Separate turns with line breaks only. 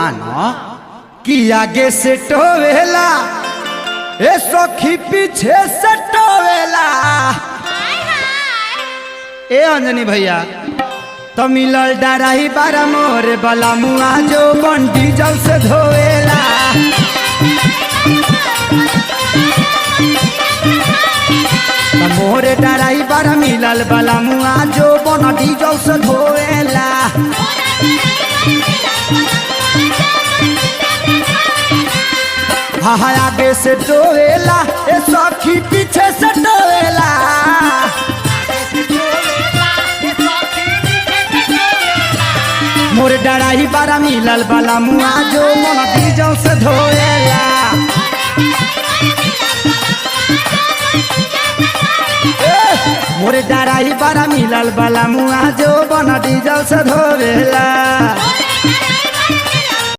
मानो कि आगे से टोवेला ए सखी पीछे से टोवेला। ए अंजनी भैया तो मिलल डराही बारा मोरे बला मुआ जो बन डीजल से धोवेला। मोरे डराही बारा मिलल बला मुआ जो बन डीजल से धोवेला। हाँ आगे से टोवेला ए सखी पीछे से टोवेला। मोरे डराही बारा मिलल बला मुआ जो मन डीजल से धोएला। मोरे डराही बारा मिलल बला मुआ जो मन डीजल से धोएला।